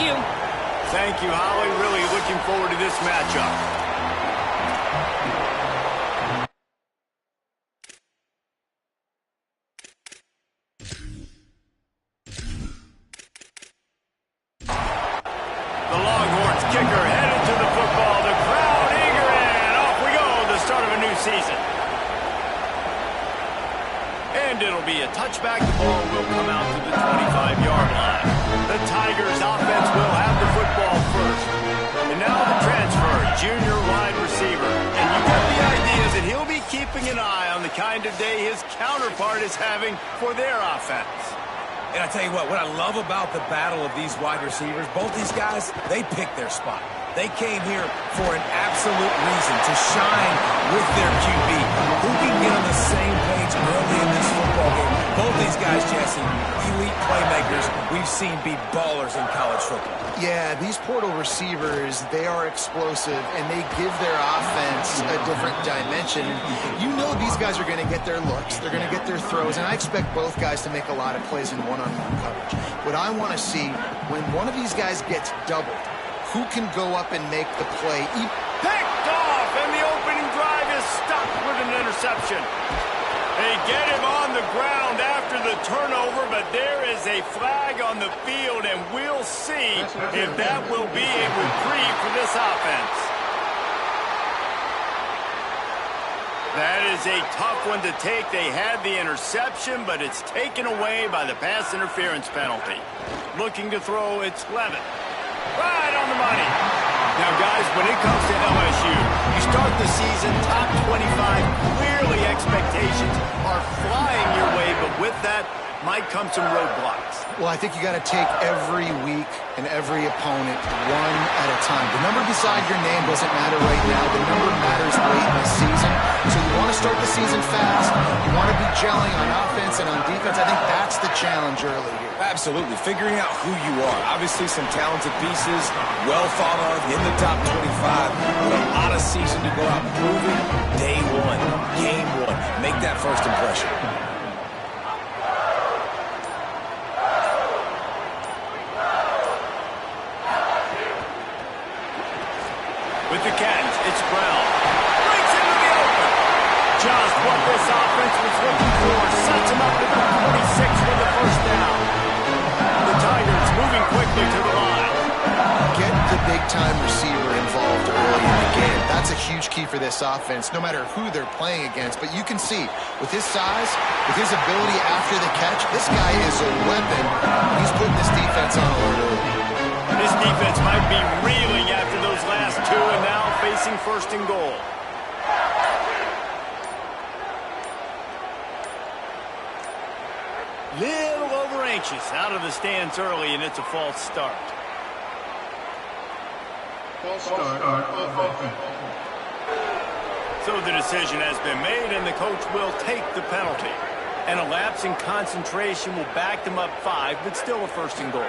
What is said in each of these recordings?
you. Thank you, Holly. Really looking forward to this matchup. The Longhorns kicker headed to the football. The crowd eager, and off we go. The start of a new season. And it'll be a touchback. The ball will come out to the 25-yard line. The Tigers offense will have the football first. And now the transfer, junior wide receiver. And you get the idea that he'll be keeping an eye on the kind of day his counterpart is having for their offense. And I tell you what I love about the battle of these wide receivers, both these guys, they picked their spot. They came here for an absolute reason, to shine with their QB. Who can get on the same page early in this football game? Both these guys, Jesse, elite playmakers we've seen be ballers in college football. Yeah, these portal receivers, they are explosive, and they give their offense a different dimension. You know these guys are going to get their looks, they're going to get their throws, and I expect both guys to make a lot of plays in one-on-one coverage. What I want to see, when one of these guys gets doubled, who can go up and make the play? Picked off, and the opening drive is stopped with an interception. They get him on the ground after the turnover, but there is a flag on the field, and we'll see if that will be a reprieve for this offense. That is a tough one to take. They had the interception, but it's taken away by the pass interference penalty. Looking to throw, it's Levin. Right on the money. Now, guys, when it comes to LSU, you start the season top 25. Clearly, expectations are flying your way, but with that might come some roadblocks. Well, I think you got to take every week and every opponent one at a time. The number beside your name doesn't matter right now. The number matters late in the season. So you want to start the season fast. You want to be gelling on offense and on defense. I think that's the challenge early here. Absolutely. Figuring out who you are. Obviously, some talented pieces, well thought of in the top 25. But a lot of season to go out proving day one, game one. Make that first impression. With the catch, it's Brown. Breaks into the open. Just what this offense was looking for. Sets him up to the 46 for the first down. The Tigers moving quickly to the line. Get the big-time receiver involved early in the game. That's a huge key for this offense, no matter who they're playing against. But you can see, with his size, with his ability after the catch, this guy is a weapon. He's putting this defense on alert early. This defense might be reeling after those last two and now facing first and goal. Little over anxious out of the stands early, and it's a false start. False start of offense. So the decision has been made, and the coach will take the penalty. And a lapse in concentration will back them up 5, but still a first and goal.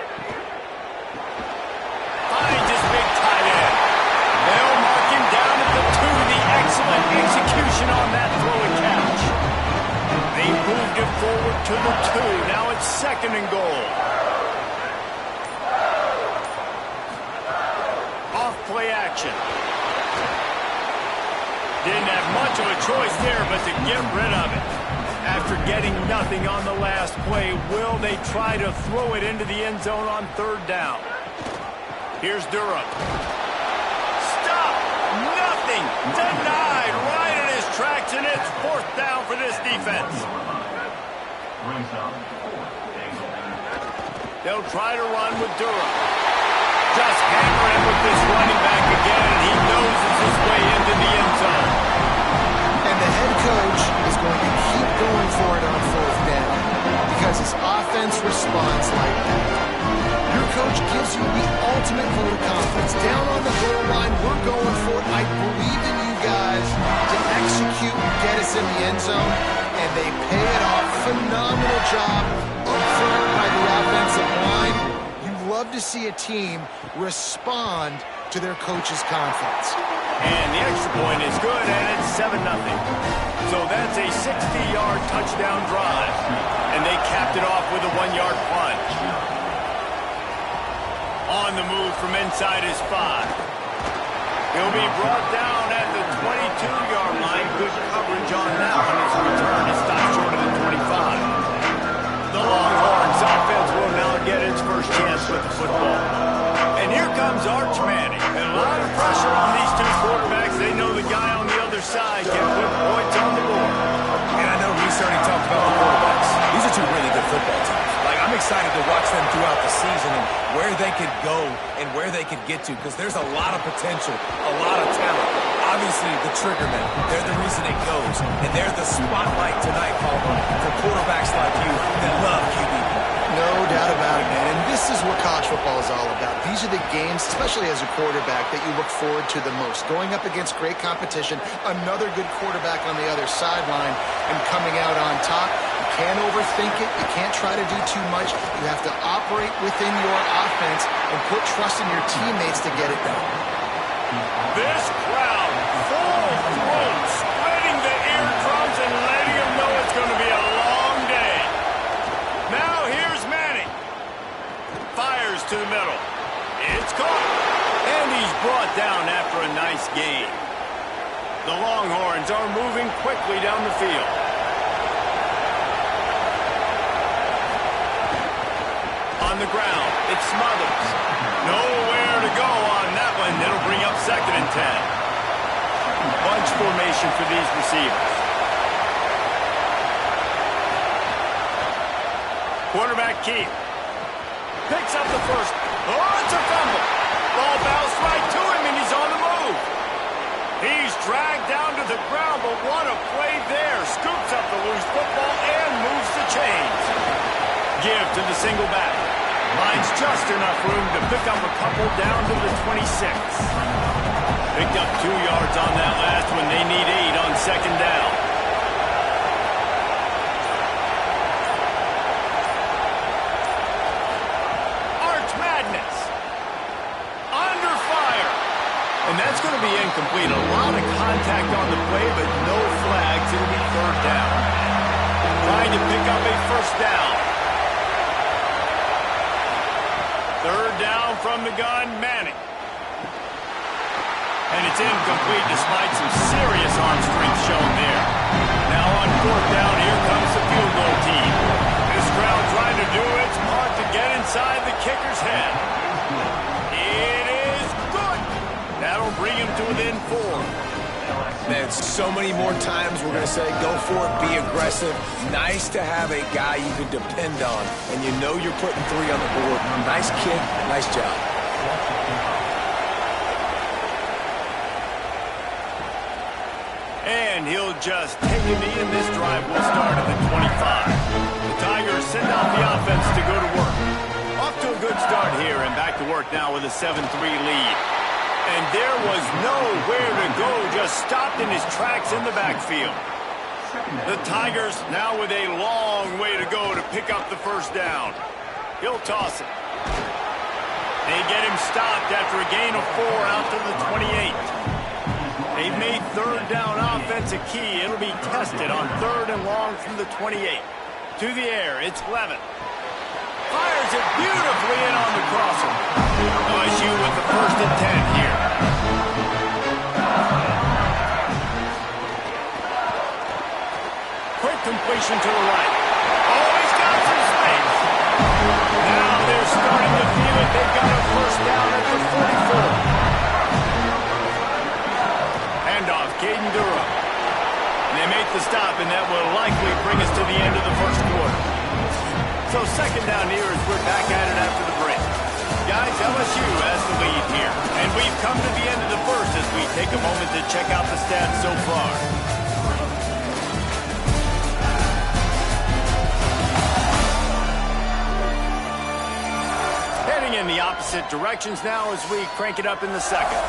Finds his big tight end. They'll mark him down at the 2. The excellent execution on that throw and catch. They moved it forward to the 2. Now it's second and goal. Off play action. Didn't have much of a choice there but to get rid of it. After getting nothing on the last play, will they try to throw it into the end zone on third down? Here's Durham. Stop! Nothing! Denied right in his tracks, and it's fourth down for this defense. They'll try to run with Durham. Just hammering with this running back again, and he noses his way into the end zone. And the head coach is going to keep going for it on fourth down because his offense responds like that. Your coach gives you the ultimate vote of confidence. Down on the goal line, we're going for it. I believe in you guys to execute and get us in the end zone, and they pay it off. Phenomenal job up front by the offensive line. You love to see a team respond to their coach's confidence. And the extra point is good, and it's 7-0. So that's a 60-yard touchdown drive, and they capped it off with a 1-yard plunge. On the move from inside his 5. He'll be brought down at the 22-yard line. Good coverage on that one. His return is stopped short of the 25. The Longhorns offense will now get its first chance with the football. And here comes Arch Manning. And a lot of pressure on these two quarterbacks. They know the guy on the other side can put points on the board. And I know Reese already talked about the quarterbacks. These are two really good football teams. I'm excited to watch them throughout the season and where they could go and where they could get to, because there's a lot of potential, a lot of talent. Obviously, the trigger men, they're the reason it goes, and they're the spotlight tonight, Paul, for quarterbacks like you that love QB. No doubt about it, man. And this is what college football is all about. These are the games, especially as a quarterback, that you look forward to the most. Going up against great competition, another good quarterback on the other sideline, and coming out on top. You can't overthink it. You can't try to do too much. You have to operate within your offense and put trust in your teammates to get it done. This crowd, full throat, spreading the eardrums and letting them know it's going to be a long day. Now here's Manning. Fires to the middle. It's caught. And he's brought down after a nice gain. The Longhorns are moving quickly down the field. On the ground, it's Smothers. Nowhere to go on that one. It'll bring up 2nd and 10. Bunch formation for these receivers. Quarterback Keith picks up the first. Oh, it's a fumble. Ball bounced right to him, and he's on the move. He's dragged down to the ground, but what a play there. Scoops up the loose football and moves the chains. Give to the single back. Finds just enough room to pick up a couple down to the 26. Picked up 2 yards on that last one. They need 8 on 2nd down. Arch Madness. Under fire. And that's going to be incomplete. A lot of contact on the play, but no flags. It'll be 3rd down. Trying to pick up a 1st down. 3rd down from the gun, Manning. And it's incomplete despite some serious arm strength shown there. Now on 4th down, here comes the field goal team. This crowd trying to do its part to get inside the kicker's head. It is good. That'll bring him to within 4. Man, so many more times we're going to say, go for it, be aggressive. Nice to have a guy you can depend on, and you know you're putting 3 on the board. Nice kick, nice job. And he'll just take a knee, and this drive will start at the 25. The Tigers send out the offense to go to work. Off to a good start here, and back to work now with a 7-3 lead. And there was nowhere to go, just stopped in his tracks in the backfield. The Tigers now with a long way to go to pick up the 1st down. He'll toss it. They get him stopped after a gain of 4 out to the 28. They've made 3rd down offense a key. It'll be tested on 3rd and long from the 28. To the air, it's Levin. Fires it beautifully in on the crosser. LSU with the 1st and 10 here. Quick completion to the right. Oh, he's got some space. Now they're starting to feel it. They've got a 1st down at the 44. Handoff, Caden Durham. And they make the stop, and that will likely bring us to the end of the 1st quarter. So 2nd down here as we're back at it after the break. Guys, LSU has the lead here. And we've come to the end of the 1st as we take a moment to check out the stats so far. Heading in the opposite directions now as we crank it up in the 2nd.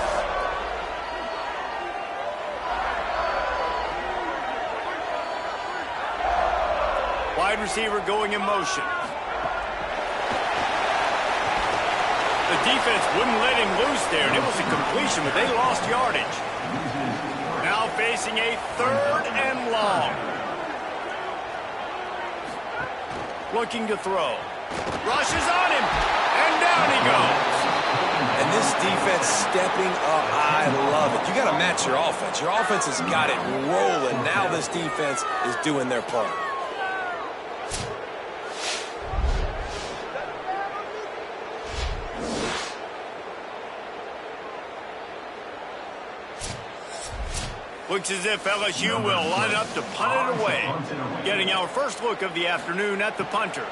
Wide receiver going in motion. The defense wouldn't let him loose there, and it was a completion, but they lost yardage. Now facing a 3rd and long. Looking to throw. Rushes on him, and down he goes. defense stepping up. I love it. You got to match your offense. Your offense has got it rolling. Now this defense is doing their part. Looks as if LSU will line up to punt it away. Getting our first look of the afternoon at the punter.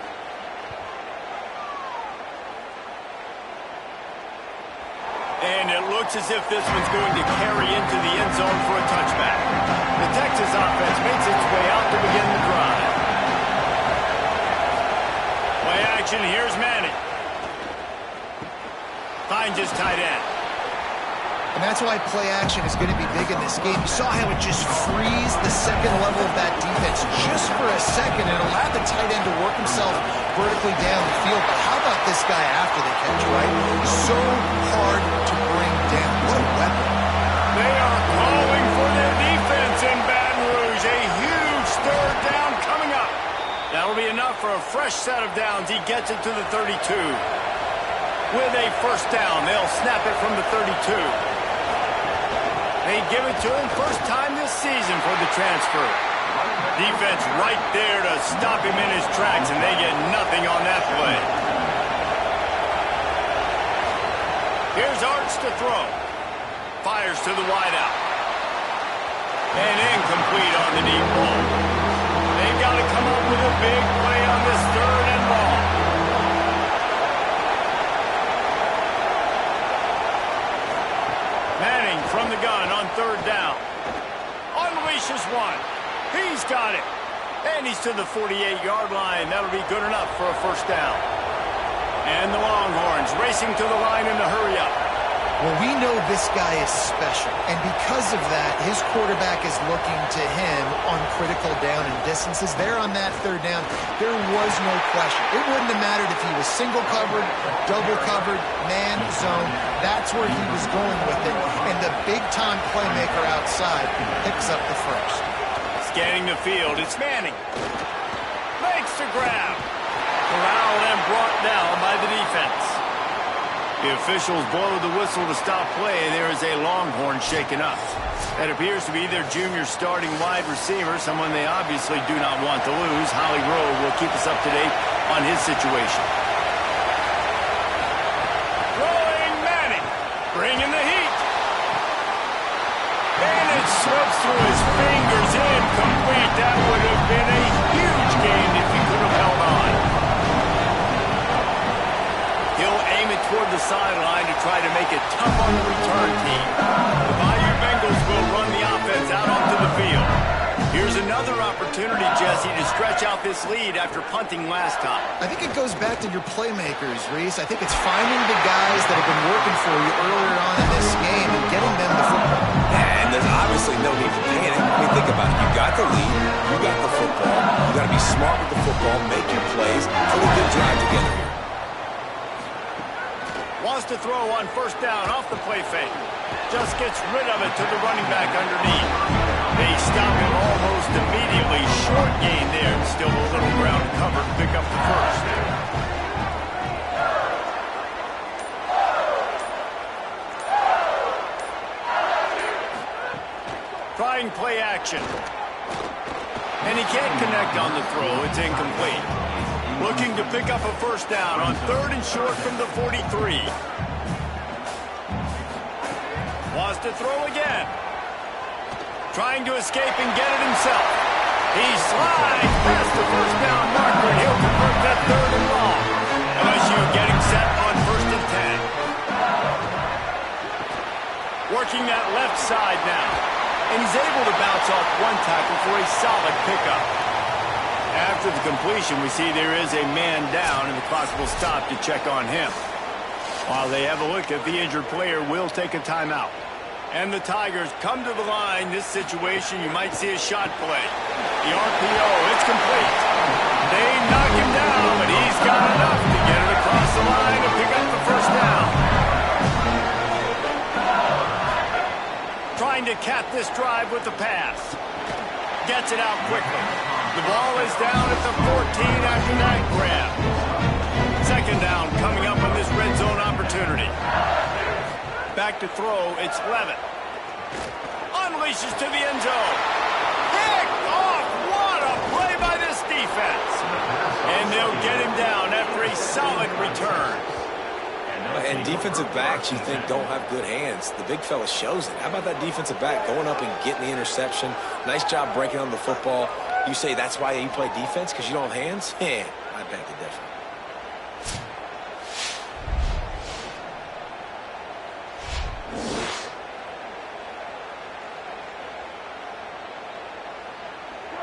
And it looks as if this one's going to carry into the end zone for a touchback. The Texas offense makes its way out to begin the drive. Play action, here's Manning. Finds his tight end. And that's why play action is going to be big in this game. You saw how it just frees the second level of that defense just for a second and allowed the tight end to work himself vertically down the field. But how about this guy after the catch, right? So hard to bring down. What a weapon. They are calling for their defense in Baton Rouge. A huge third down coming up. That'll be enough for a fresh set of downs. He gets it to the 32. With a first down, they'll snap it from the 32. They give it to him first time this season for the transfer. Defense right there to stop him in his tracks, and they get nothing on that play. Here's Arts to throw. Fires to the wideout. And incomplete on the deep ball. They've got to come up with a big play on this third and long. Manning from the gun on third down. Unleashes one. He's got it. And he's to the 48-yard line. That'll be good enough for a first down. And the Longhorns racing to the line in the hurry-up. Well, we know this guy is special, and because of that, his quarterback is looking to him on critical down and distances. There on that third down, there was no question. It wouldn't have mattered if he was single covered, double covered, man zone. That's where he was going with it, and the big-time playmaker outside picks up the first. Scanning the field, it's Manning. Makes the grab. Corralled and brought down by the defense. The officials blow the whistle to stop play. There is a Longhorn shaken up. That appears to be their junior starting wide receiver, someone they obviously do not want to lose. Holly Rowe will keep us up to date on his situation. Rolling Manning, bringing the heat. And it slips through his fingers, incomplete. That would have been a huge gain if he could have held on. He'll aim it toward the sideline to try to make it tough on the return team. The Bayou Bengals will run the offense out onto the field. Here's another opportunity, Jesse, to stretch out this lead after punting last time. I think it goes back to your playmakers, Reese. I think it's finding the guys that have been working for you earlier on in this game and getting them the football. And there's obviously no need for panic. I mean, think about it. You got the lead. You got the football. You got to be smart with the football, make your plays, put a good drive together here. Wants to throw on first down off the play fake. Just gets rid of it to the running back underneath. They stop him almost immediately. Short gain there. Still a little ground cover to pick up the first. Trying play action. And he can't connect on the throw. It's incomplete. Looking to pick up a first down on third and short from the 43. Wants to throw again. Trying to escape and get it himself. He slides past the first down marker, and he'll convert that third and long. LSU getting set on first and 10. Working that left side now. And he's able to bounce off one tackle for a solid pickup. After the completion, we see there is a man down, and the clock will stop to check on him. While they have a look at the injured player, will take a timeout. And the Tigers come to the line. This situation, you might see a shot play. The RPO, it's complete. They knock him down, but he's got enough to get it across the line and pick up the first down. Trying to cap this drive with the pass. Gets it out quickly. The ball is down at the 14 after that grab. Second down coming up on this red zone opportunity. to throw. It's Levitt. Unleashes to the end zone. Picked off. What a play by this defense. And they'll get him down after a solid return. And defensive backs you think don't have good hands. The big fella shows it. How about that defensive back going up and getting the interception? Nice job breaking on the football. You say that's why you play defense, because you don't have hands? Yeah, I beg to differ.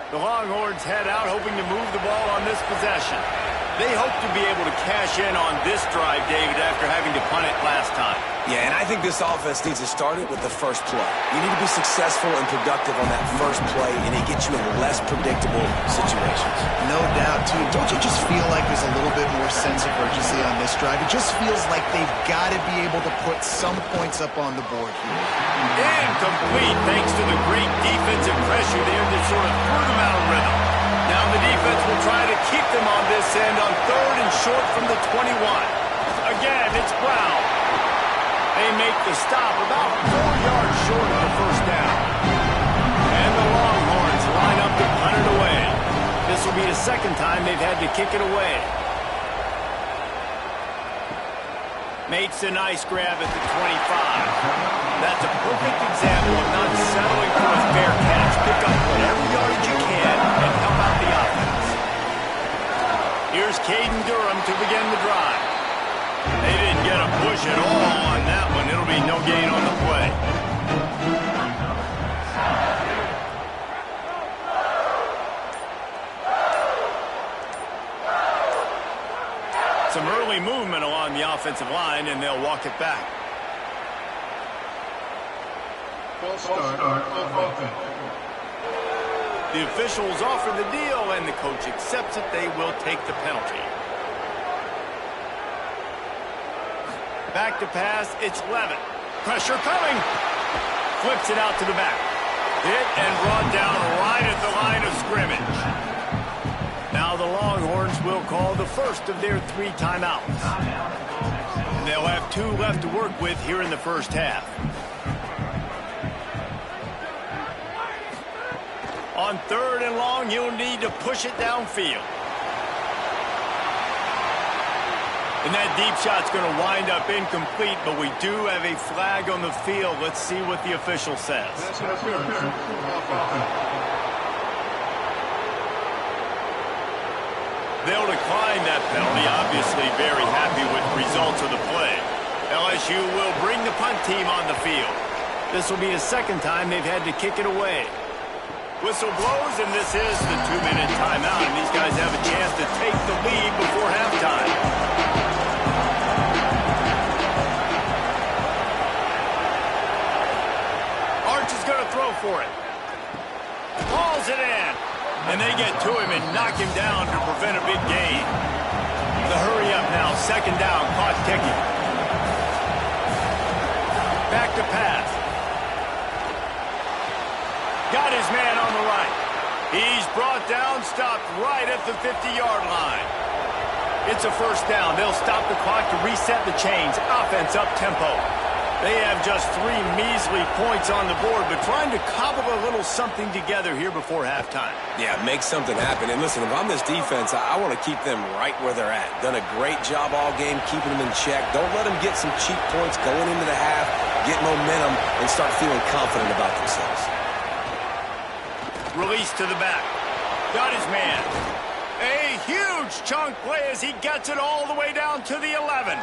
The Longhorns head out hoping to move the ball on this possession. They hope to be able to cash in on this drive, David, after having to punt it last time. Yeah, and I think this offense needs to start it with the first play. You need to be successful and productive on that first play, and it gets you in less predictable situations. No doubt, too. Don't you just feel like there's a little bit more sense of urgency on this drive? It just feels like they've got to be able to put some points up on the board here. Incomplete thanks to the great defensive pressure there that sort of threw them out of rhythm. Now the defense will try to keep them on this end on 3rd and short from the 21. Again, it's Brown. They make the stop about 4 yards short of the first down. And the Longhorns line up to punt it away. This will be the second time they've had to kick it away. Makes a nice grab at the 25. That's a perfect example of not settling for a fair catch. Pick up whatever yardage you can and help out the offense. Here's Caden Durham to begin the drive. They didn't get a push at all on that one. It'll be no gain on the play. Some early movement along the offensive line, and they'll walk it back. False start on offense. The officials offer the deal, and the coach accepts it. They will take the penalty. Back to pass, it's Levitt. Pressure coming. Flips it out to the back. Hit and brought down right at the line of scrimmage. Now the Longhorns will call the first of their 3 timeouts. And they'll have 2 left to work with here in the first half. On 3rd and long, you'll need to push it downfield. And that deep shot's going to wind up incomplete, but we do have a flag on the field. Let's see what the official says. They'll decline that penalty, obviously very happy with the results of the play. LSU will bring the punt team on the field. This will be the second time they've had to kick it away. Whistle blows, and this is the 2-minute timeout, and these guys have a chance to take the lead before halftime. Arch is going to throw for it. Hauls it in. And they get to him and knock him down to prevent a big gain. The hurry up now, 2nd down, clock ticking. Back to pass. Got his man on the right. He's brought down, stopped right at the 50-yard line. It's a first down. They'll stop the clock to reset the chains. Offense up tempo. They have just 3 measly points on the board, but trying to cobble a little something together here before halftime. Yeah, make something happen. And listen, if I'm this defense, I want to keep them right where they're at. Done a great job all game keeping them in check. Don't let them get some cheap points going into the half, get momentum, and start feeling confident about themselves. Release to the back. Got his man. A huge chunk play as he gets it all the way down to the 11.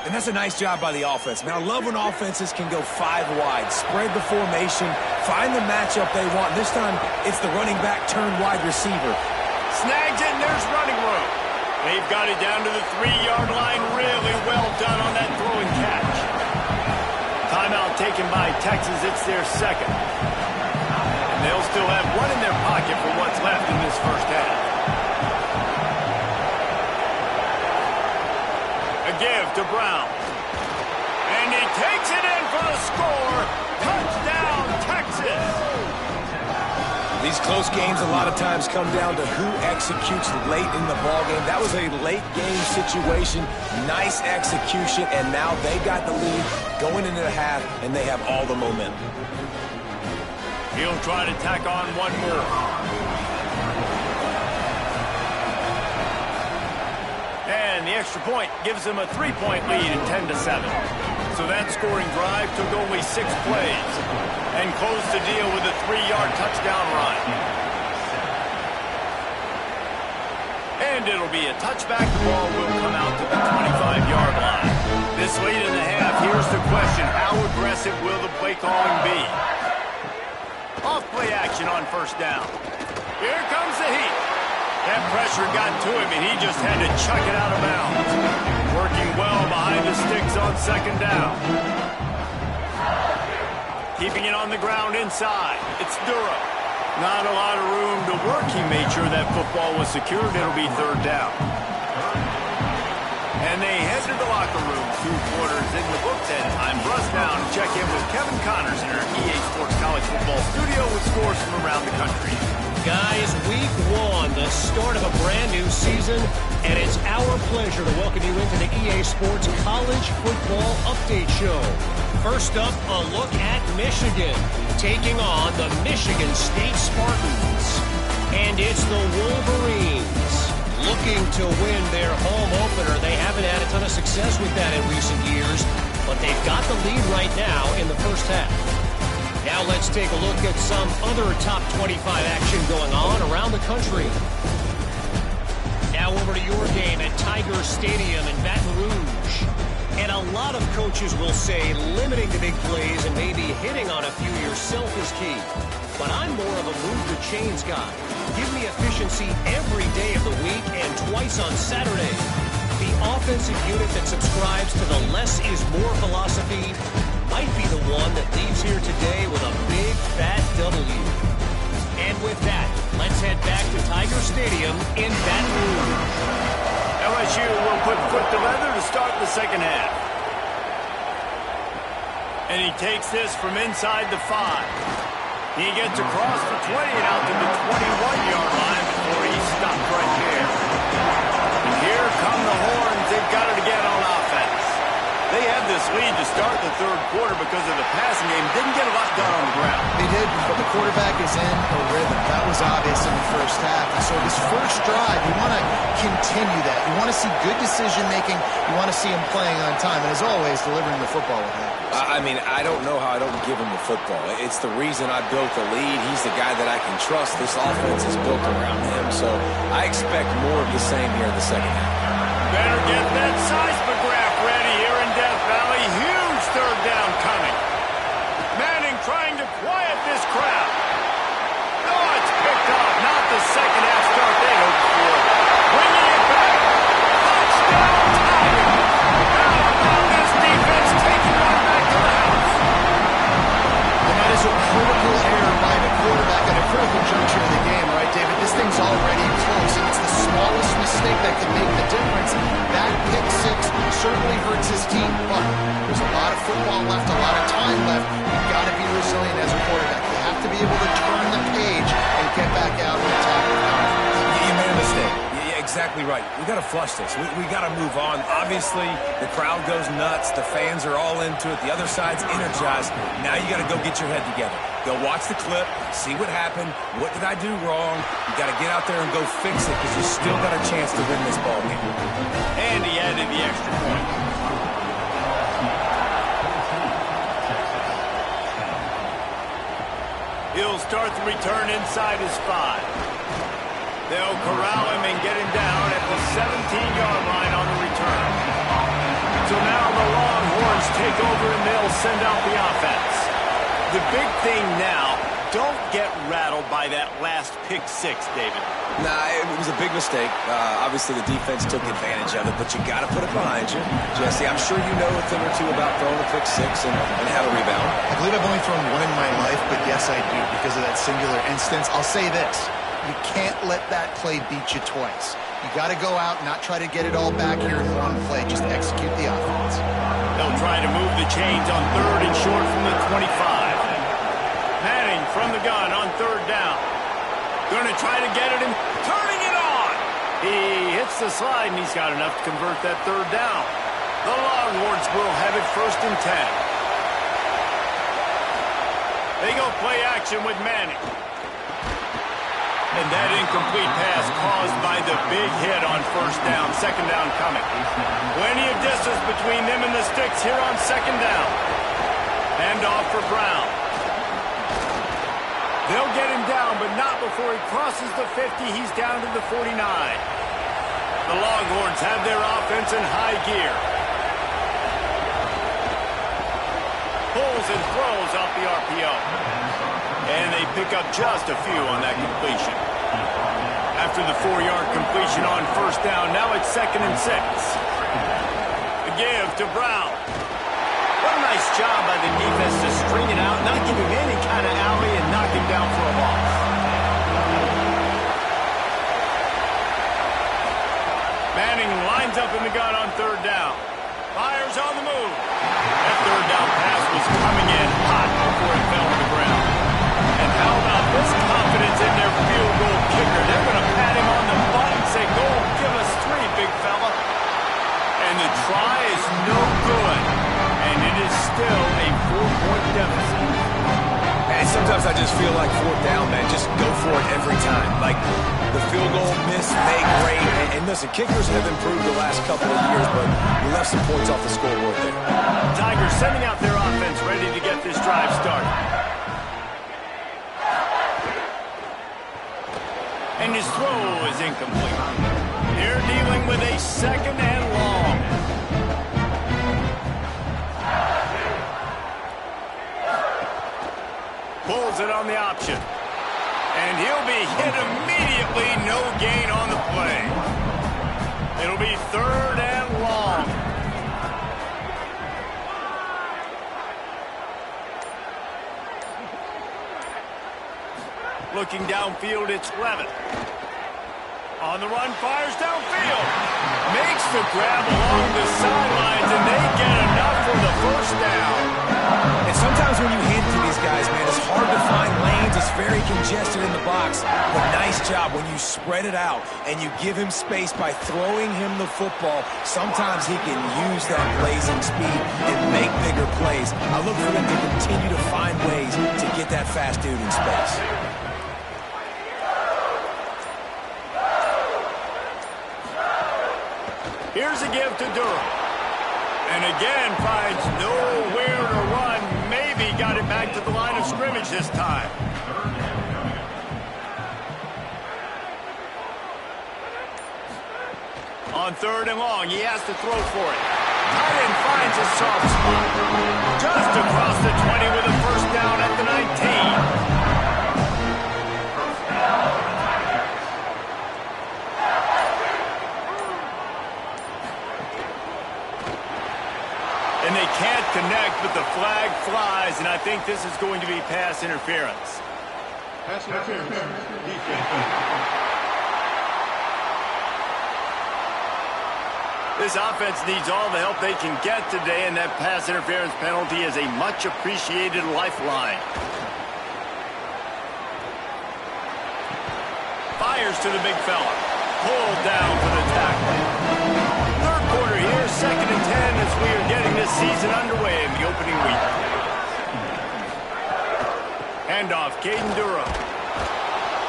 And that's a nice job by the offense. Man, I love when offenses can go 5 wide, spread the formation, find the matchup they want. This time, it's the running back turned wide receiver. Snags it, and there's running room. They've got it down to the 3-yard line. Really well done on that throw and catch. Timeout taken by Texas. It's their 2nd. And they'll still have 1 in their pocket for what's left in this first half. Give to Brown. And he takes it in for the score. Touchdown, Texas. The These close games a lot of times come down to who executes late in the ballgame. That was a late game situation, nice execution, and now they got the lead going into the half, and they have all the momentum. He'll try to tack on one more. And the extra point gives him a 3-point lead at 10-7. So that scoring drive took only 6 plays and closed the deal with a 3-yard touchdown run. And it'll be a touchback. The ball will come out to the 25-yard line. This late in the half, here's the question. How aggressive will the play calling be? Off-play action on first down. Here comes the heat. That pressure got to him, and he just had to chuck it out of bounds. Working well behind the sticks on second down. Keeping it on the ground inside. It's Duro. Not a lot of room to work. He made sure that football was secured. It'll be third down. And they head to the locker room. 2 quarters in the books, and time for us now to check in with Kevin Connors in our EA Sports College Football studio with scores from around the country. Guys, week 1, the start of a brand new season, and it's our pleasure to welcome you into the EA Sports College Football Update Show. First up, a look at Michigan, taking on the Michigan State Spartans. And it's the Wolverines looking to win their home opener. They haven't had a ton of success with that in recent years, but they've got the lead right now in the first half. Now let's take a look at some other top 25 action going on around the country. Now over to your game at Tiger Stadium in Baton Rouge. And a lot of coaches will say limiting the big plays and maybe hitting on a few yourself is key. But I'm more of a move the chains guy. Give me efficiency every day of the week and twice on Saturday. The offensive unit that subscribes to the less is more philosophy might be the one that leaves here today with a big fat W. And with that, let's head back to Tiger Stadium in Baton Rouge. LSU will put foot to leather to start the second half. And he takes this from inside the 5. He gets across the 20 and out to the 21-yard line before he's stopped right there. And here come the horns. They've got it again on offense. They had this lead to start the third quarter because of the passing game. Didn't get a lot done on the ground. They did, but the quarterback is in a rhythm. That was obvious in the first half. And so this first drive, you want to continue that. You want to see good decision-making. You want to see him playing on time. And as always, delivering the football with happiness. I mean, I don't know how I don't give him the football. It's the reason I built the lead. He's the guy that I can trust. This offense is built around him. So I expect more of the same here in the second half. Better get that seismograph ready here in Death Valley. Huge third down coming. Manning trying to quiet this crowd. Oh, it's picked off. Not the second half start they hoped for. Bringing it back. Touchdown, Tiger. Now this defense taking one back to the house. And that is a critical error by the quarterback at a critical juncture in the game, right, David? This thing's already close, and it's the smallest mistake that can make the difference. That pick 6 certainly hurts his team, but there's a lot of football left, a lot of time left. You've got to be resilient as a quarterback. You have to be able to turn the page and get back out and attack the offense. You made a mistake. Yeah, exactly right. We got to flush this. We got to move on. Obviously, the crowd goes nuts. The fans are all into it. The other side's energized. Now you got to go get your head together. Go watch the clip, see what happened. What did I do wrong? You got to get out there and go fix it because you still got a chance to win this ball game. And he added the extra point. He'll start the return inside his 5. They'll corral him and get him down at the 17-yard line on the return. So now the Longhorns take over and they'll send out the offense. The big thing now, don't get rattled by that last pick 6, David. Nah, it was a big mistake. Obviously, the defense took advantage of it, but you got to put it behind you. Jesse, I'm sure you know a thing or two about throwing a pick 6 and how to rebound. I believe I've only thrown one in my life, but yes, I do because of that singular instance. I'll say this. You can't let that play beat you twice. You got to go out and not try to get it all back here in one play. Just execute the offense. They'll try to move the chains on 3rd and short from the 25. Manning from the gun on 3rd down. Going to try to get it and turning it on. He hits the slide, and he's got enough to convert that third down. The Longhorns will have it 1st and 10. They go play action with Manning. And that incomplete pass caused by the big hit on 1st down. 2nd down coming. Plenty of distance between them and the sticks here on 2nd down. Hand off for Brown. They'll get him down, but not before he crosses the 50. He's down to the 49. The Longhorns have their offense in high gear. Pulls and throws off the RPO. And they pick up just a few on that completion. After the 4-yard completion on 1st down, now it's 2nd and 6. The give to Brown. What a nice job by the defense to string it out, not give him any kind of alley, and knock him down for a loss. Manning lines up in the gun on 3rd down. Fires on the move. That 3rd down pass was coming in hot before it fell to the ground. And how about this confidence in their field goal kicker? They're going to pat him on the butt and say, go give us 3, big fella. And the try is no good. And it is still a 4-point deficit. And sometimes I just feel like 4th down, man. Just go for it every time. Like the field goal miss, make great. And listen, kickers have improved the last couple of years, but we left some points off the scoreboard there. Tigers sending out their offense ready to get this drive started. And his throw is incomplete. They're dealing with a 2nd and long. Pulls it on the option. And he'll be hit immediately. No gain on the play. It'll be 3rd and long. Looking downfield, it's Levitt. On the run, fires downfield. Makes the grab along the sidelines, and they get enough for the 1st down. And sometimes when you hand it to these guys, man, it's hard to find lanes. It's very congested in the box. But nice job when you spread it out and you give him space by throwing him the football. Sometimes he can use that blazing speed and make bigger plays. I look for them to continue to find ways to get that fast dude in space. Here's a give to Durham. And again finds nowhere to run. Maybe got it back to the line of scrimmage this time. On 3rd and long, he has to throw for it. Tight end finds a soft spot. Just across the 20 with a 1st down at the 19. And they can't connect, but the flag flies, and I think this is going to be pass interference. Pass interference. Defense. This offense needs all the help they can get today, and that pass interference penalty is a much-appreciated lifeline. Fires to the big fella. Pulled down for the tackle. 3rd quarter here, 2nd and 10 as we are getting this season underway in the opening week. Handoff, Caden Durham.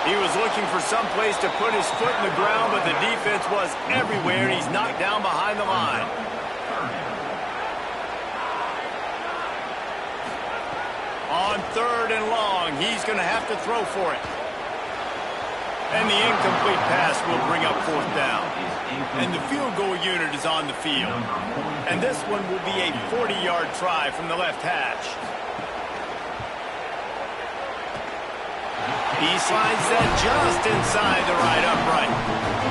He was looking for some place to put his foot in the ground, but the defense was everywhere, and he's knocked down behind the line. On 3rd and long, he's going to have to throw for it. And the incomplete pass will bring up 4th down. And the field goal unit is on the field. And this one will be a 40-yard try from the left hash. He slides that just inside the right upright.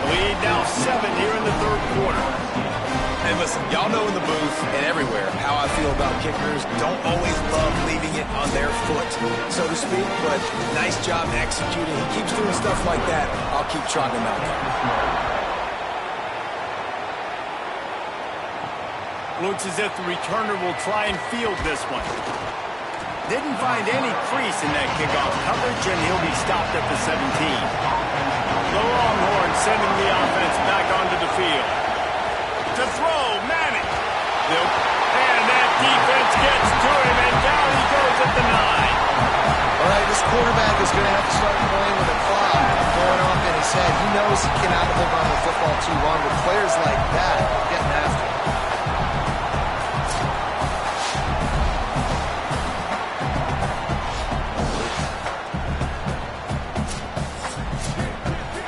Lead now 7 here in the 3rd quarter. And listen, y'all know in the booth and everywhere how I feel about kickers. Don't always love leaving it on their foot, so to speak, but nice job executing. He keeps doing stuff like that. I'll keep trotting him out there. Looks as if the returner will try and field this one. Didn't find any crease in that kickoff coverage, and he'll be stopped at the 17. The Longhorns sending the offense back onto the field. To throw, Manning. And that defense gets to him, and down he goes at the 9. All right, this quarterback is going to have to start playing with a clock going off in his head. He knows he cannot hold on to the football too long, but players like that are getting after him.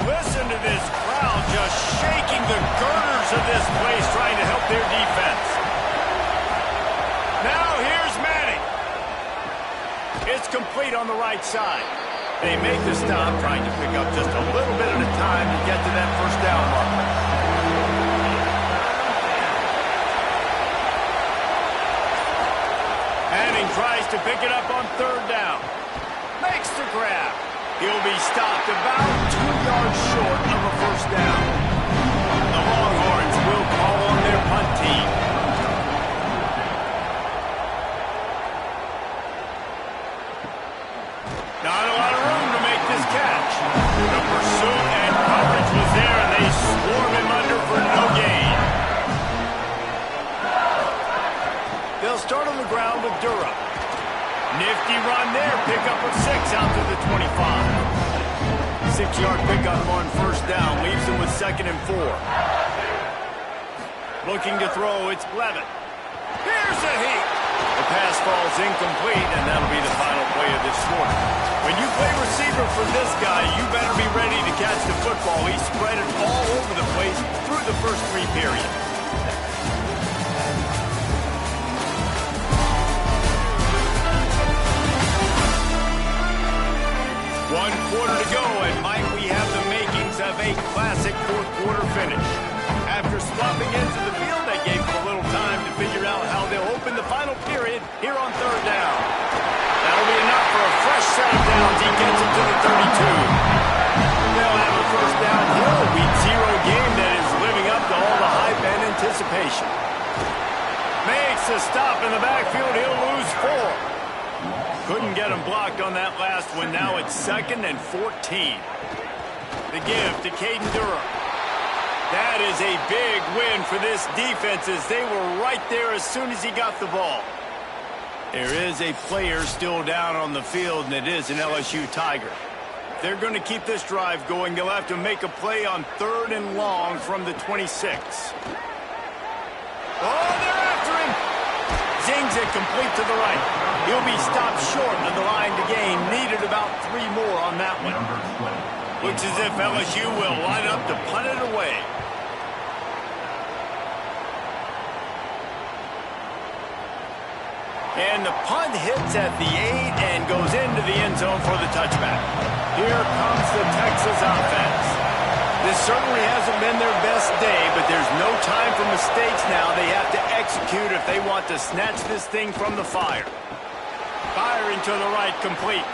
Listen to this crowd just shaking the girders of this place, trying to help their defense. Now here's Manning. It's complete on the right side. They make the stop, trying to pick up just a little bit at a time to get to that first down mark. Manning tries to pick it up on third down. Makes the grab. He'll be stopped about 2 yards short of a first down. The Longhorns will call on their punt team. Not a lot of room to make this catch. The pursuit and coverage was there, and they swarm him under for no gain. They'll start on the ground with Durham. Nifty run there, pickup of 6 out to the 25. 6-yard pickup on first down, leaves him with 2nd and 4. Looking to throw, it's Levitt. Here's a heat. The pass falls incomplete, and that'll be the final play of this quarter. When you play receiver for this guy, you better be ready to catch the football. He spread it all over the place through the first 3 periods. One quarter to go, and might we have the makings of a classic fourth-quarter finish. After swapping into the field, they gave him a little time to figure out how they'll open the final period here on third down. That'll be enough for a fresh set of downs. He gets it to the 32. They'll have a first down here, a week 0 game that is living up to all the hype and anticipation. Makes a stop in the backfield. He'll lose 4. Couldn't get him blocked on that last one. Now it's 2nd and 14. The give to Caden Durham. That is a big win for this defense, as they were right there as soon as he got the ball. There is a player still down on the field, and it is an LSU Tiger. If they're going to keep this drive going, they'll have to make a play on 3rd and long from the 26. Oh, they're after him. Zings it complete to the right. He'll be stopped short of the line to gain. Needed about 3 more on that one. Looks as if LSU will line up to punt it away. And the punt hits at the 8 and goes into the end zone for the touchback. Here comes the Texas offense. This certainly hasn't been their best day, but there's no time for mistakes now. They have to execute if they want to snatch this thing from the fire. Firing to the right, complete.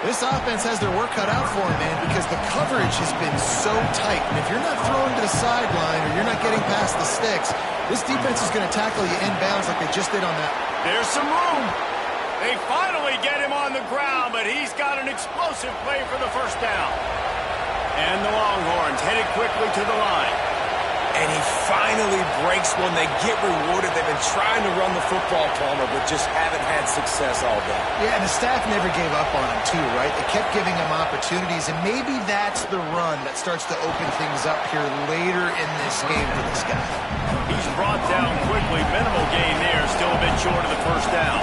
This offense has their work cut out for them, man, because the coverage has been so tight. And if you're not throwing to the sideline or you're not getting past the sticks, this defense is going to tackle you inbounds like they just did on that. There's some room. They finally get him on the ground, but he's got an explosive play for the first down. And the Longhorns headed quickly to the line. And he finally breaks one. They get rewarded. They've been trying to run the football, Palmer, but just haven't had success all day. Yeah, and the staff never gave up on him, too, right? They kept giving him opportunities, and maybe that's the run that starts to open things up here later in this game for this guy. He's brought down quickly. Minimal gain there. Still a bit short of the first down.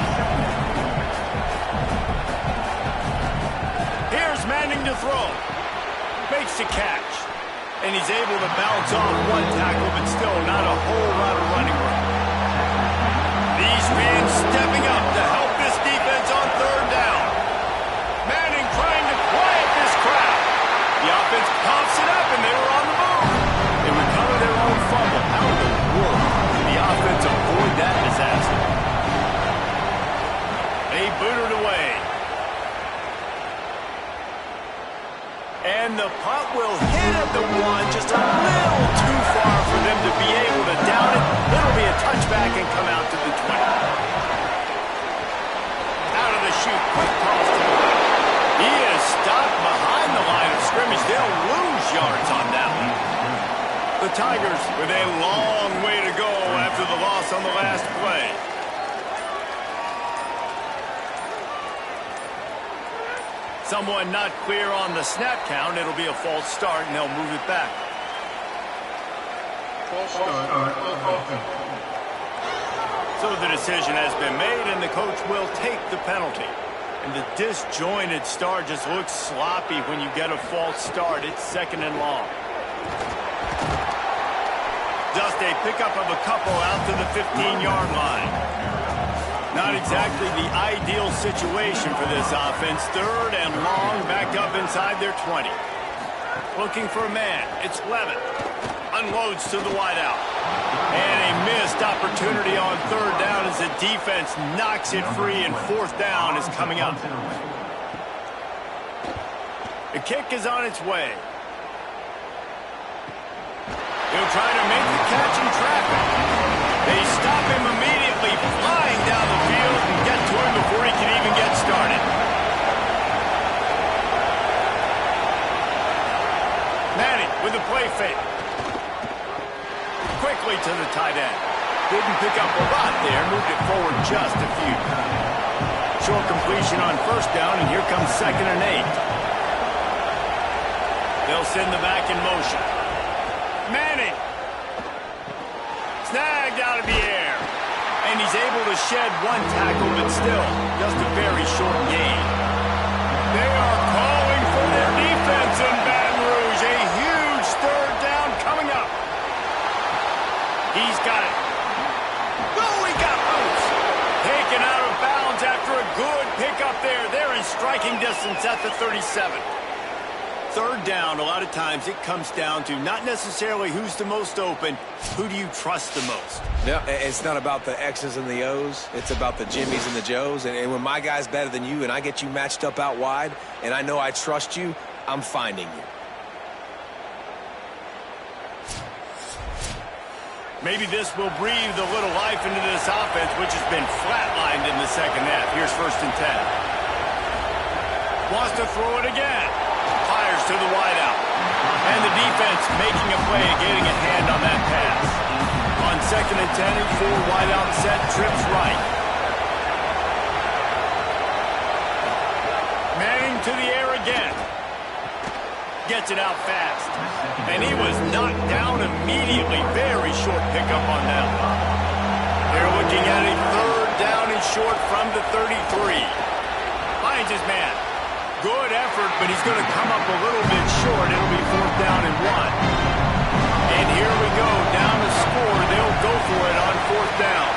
Here's Manning to throw. Makes the catch. And he's able to bounce off one tackle, but still not a whole lot of running room. These fans stepping up to help this defense on third down. Manning trying to quiet this crowd. The offense pops it up, and they were on the move. They recover their own fumble. How in the world did the offense avoid that disaster? They boot it away. And the punt will hit at the 1, just a little too far for them to be able to down it. It'll be a touchback and come out to the 20. Out of the The Tigers with a long way to go after the loss on the last play. Someone not clear on the snap count. It'll be a false start, and they'll move it back. False start on offense. So the decision has been made, and the coach will take the penalty. And the disjointed start just looks sloppy when you get a false start. It's 2nd and long. Just a pickup of a couple out to the 15-yard line. Not exactly the ideal situation for this offense. 3rd and long, back up inside their 20. Looking for a man. It's Levin. Unloads to the wideout. And a missed opportunity on 3rd down as the defense knocks it free, and 4th down is coming up. The kick is on its way. He'll try to make the catch in traffic. They stop him immediately, flying down the field, and get to him before he can even get started. Manning with a play fake. Quickly to the tight end. Didn't pick up a lot there, moved it forward just a few. Short completion on 1st down, and here comes 2nd and 8. They'll send the back in motion. Manning. Snagged out of the air. And he's able to shed 1 tackle, but still, just a very short gain. They are calling for their defense in Baton Rouge. A huge 3rd down coming up. He's got it. Oh, he got loose. Taken out of bounds after a good pickup there. They're in striking distance at the 37. 3rd down, a lot of times it comes down to not necessarily who's the most open, who do you trust the most? Yeah, it's not about the X's and the O's. It's about the Jimmies and the Joes. And when my guy's better than you and I get you matched up out wide and I know I trust you, I'm finding you. Maybe this will breathe a little life into this offense, which has been flatlined in the 2nd half. Here's 1st and 10. Wants to throw it again. Fires to the wideout. And the defense making a play, getting a hand on that pass. On 2nd and 10, and 4 wideout set, trips right. Manning to the air again. Gets it out fast. And he was knocked down immediately. Very short pickup on that one. They're looking at a 3rd down and short from the 33. Finds his man. Good effort, but he's going to come up a little bit short. It'll be 4th down and 1. And here we go. Down to score. They'll go for it on 4th down.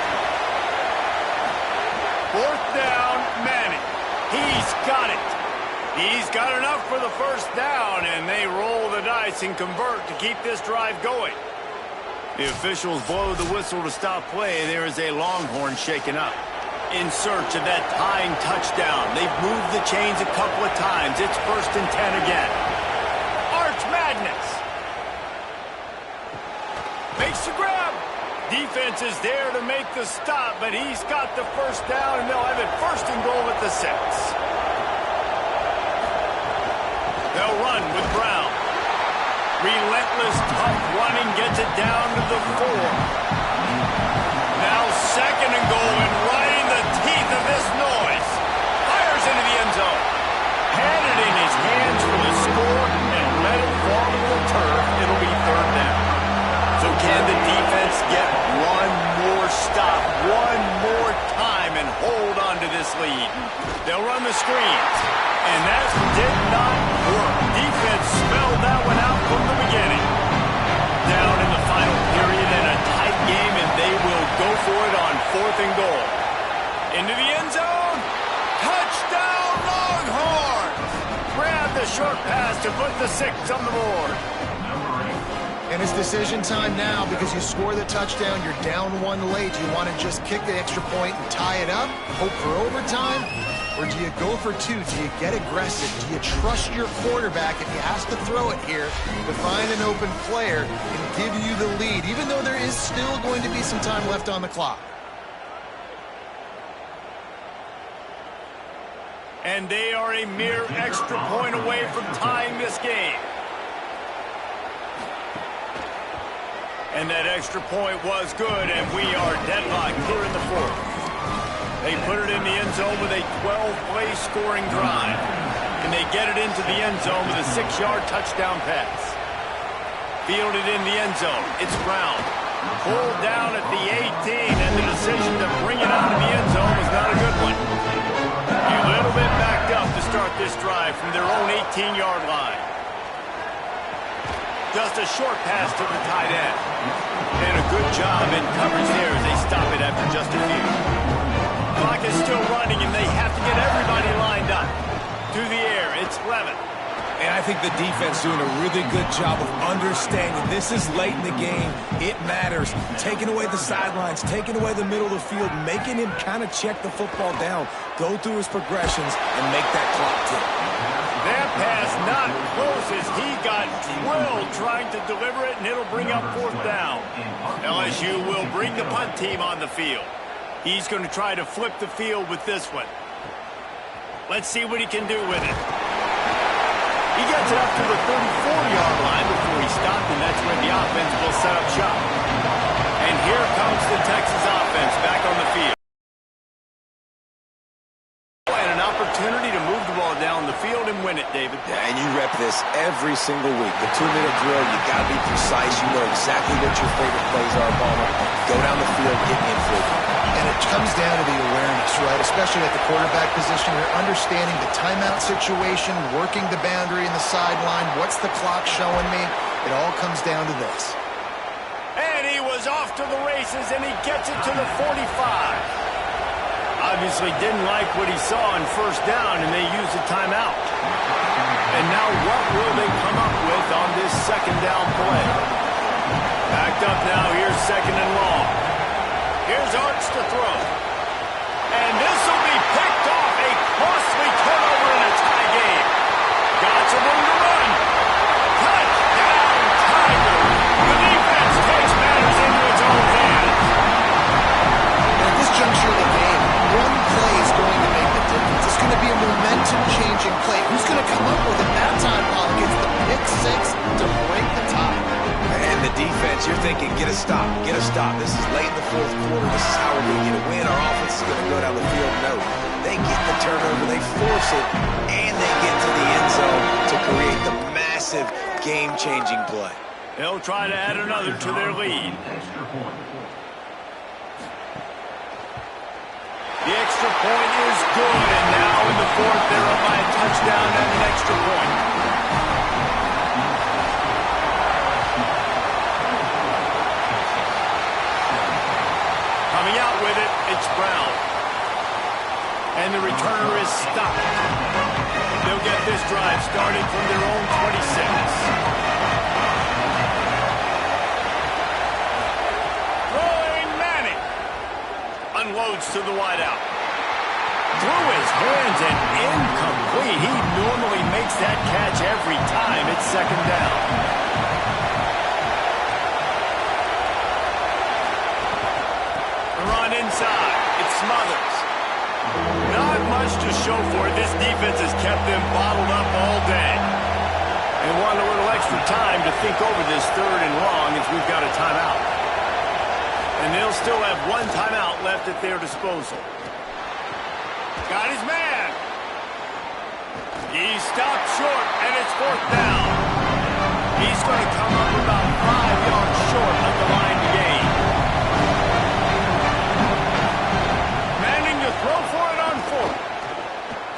4th down, Manning. He's got it. He's got enough for the 1st down, and they roll the dice and convert to keep this drive going. The officials blow the whistle to stop play. There is a Longhorn shaken up. In search of that tying touchdown. They've moved the chains a couple of times. It's 1st and 10 again. Arch Madness. Makes the grab. Defense is there to make the stop, but he's got the 1st down, and they'll have it 1st and goal at the 6. They'll run with Brown. Relentless, tough running gets it down to the 4. Now 2nd and goal, and right in the teeth of this noise. Fires into the end zone. Had it in his hands for the score and let it fall to the turf. It'll be 3rd down. So can the defense get one more stop, one more time, and hold on to this lead? They'll run the screens. And that did not work. Defense spelled that one out from the beginning. Down in the final period in a tight game, and they will go for it on 4th and goal. Into the end zone. Touchdown, Longhorns! Grab the short pass to put the 6 on the board. And it's decision time now because you score the touchdown, you're down 1 late. Do you want to just kick the extra point and tie it up, hope for overtime? Or do you go for 2? Do you get aggressive? Do you trust your quarterback if he has to throw it here to find an open player and give you the lead, even though there is still going to be some time left on the clock? And they are a mere extra point away from tying this game. And that extra point was good, and we are deadlocked here in the fourth. They put it in the end zone with a 12-play scoring drive. And they get it into the end zone with a 6-yard touchdown pass. Fielded in the end zone. It's Brown. Pulled down at the 18, and the decision to bring it out of the end zone was not a good one. A little bit backed up to start this drive from their own 18-yard line. Just a short pass to the tight end. And a good job in coverage there as they stop it after just a few. Clock is still running, and they have to get everybody lined up. To the air, it's Levin. And I think the defense doing a really good job of understanding this is late in the game. It matters. Taking away the sidelines, taking away the middle of the field, making him kind of check the football down, go through his progressions, and make that clock tick. That pass not close as he got drilled trying to deliver it, and it'll bring up fourth down. LSU will bring the punt team on the field. He's going to try to flip the field with this one. Let's see what he can do with it. He gets it up to the 34-yard line before he stopped, and that's where the offense will set up shop. And here comes the Texas offense back on the field. And an opportunity to move the ball down the field and win it, David. Yeah, and you rep this every single week. The 2-minute drill, you got to be precise. You know exactly what your favorite plays are, Palmer. Go down the field, get me in field. And it comes down to the awareness, right? Especially at the quarterback position. You're understanding the timeout situation, working the boundary in the sideline. What's the clock showing me? It all comes down to this. And he was off to the races, and he gets it to the 45. Obviously didn't like what he saw on first down, and they used a timeout. And now what will they come up with on this second down play? Backed up now, here's second and long. Here's Arts to throw. And this will be picked off. A costly turnover in a tie game. Got some room to run. Touchdown, Tiger. The defense takes matters into its own hands. At this juncture of the game, one play is going to make the difference. It's going to be a momentum-changing play. Who's going to come up with it that time, Paul? Gets the pick six to break the tie. And the defense, you're thinking, get a stop, get a stop. This is late in the fourth quarter. This is how we're going to get a win. Our offense is going to go down the field. No, they get the turnover, they force it, and they get to the end zone to create the massive game-changing play. They'll try to add another to their lead. The extra point is good, and now in the fourth, they're up by a touchdown and an extra point. Coming out with it, it's Brown. And the returner is stopped. They'll get this drive started from their own 26. Throwing Manning. Unloads to the wideout. Through his hands and incomplete. He normally makes that catch every time. It's second down. Run inside. It's Smothers. Not much to show for it. This defense has kept them bottled up all day. They want a little extra time to think over this third and long as we've got a timeout. And they'll still have one timeout left at their disposal. Got his man. He stopped short, and it's fourth down. He's going to come up about 5 yards short of the line to gain. Throw for it on fourth.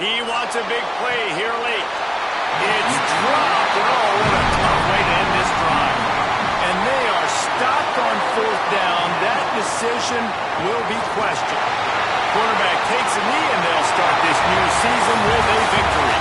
He wants a big play here late. It's dropped, and oh, what a tough way to end this drive. And they are stopped on fourth down. That decision will be questioned. Quarterback takes a knee, and they'll start this new season with a victory.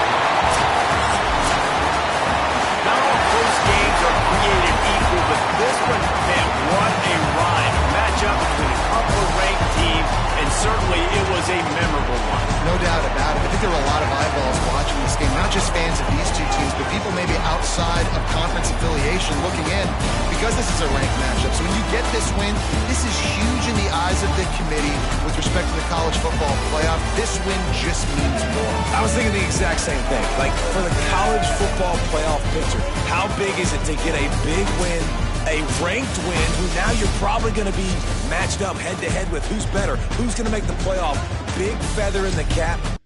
Not all close games are created equal, but this one, man, what a ride. Matchup between a couple of ranked teams, and certainly it was a memorable one. No doubt about it. I think there were a lot of eyeballs watching this game, not just fans of these two teams, but people maybe outside of conference affiliation looking in because this is a ranked matchup. So when you get this win, this is huge in the eyes of the committee with respect to the college football playoff. This win just means more. I was thinking the exact same thing. Like, for the college football playoff picture, how big is it to get a big win a ranked win who now you're probably going to be matched up head-to-head with who's better, who's going to make the playoff. Big feather in the cap.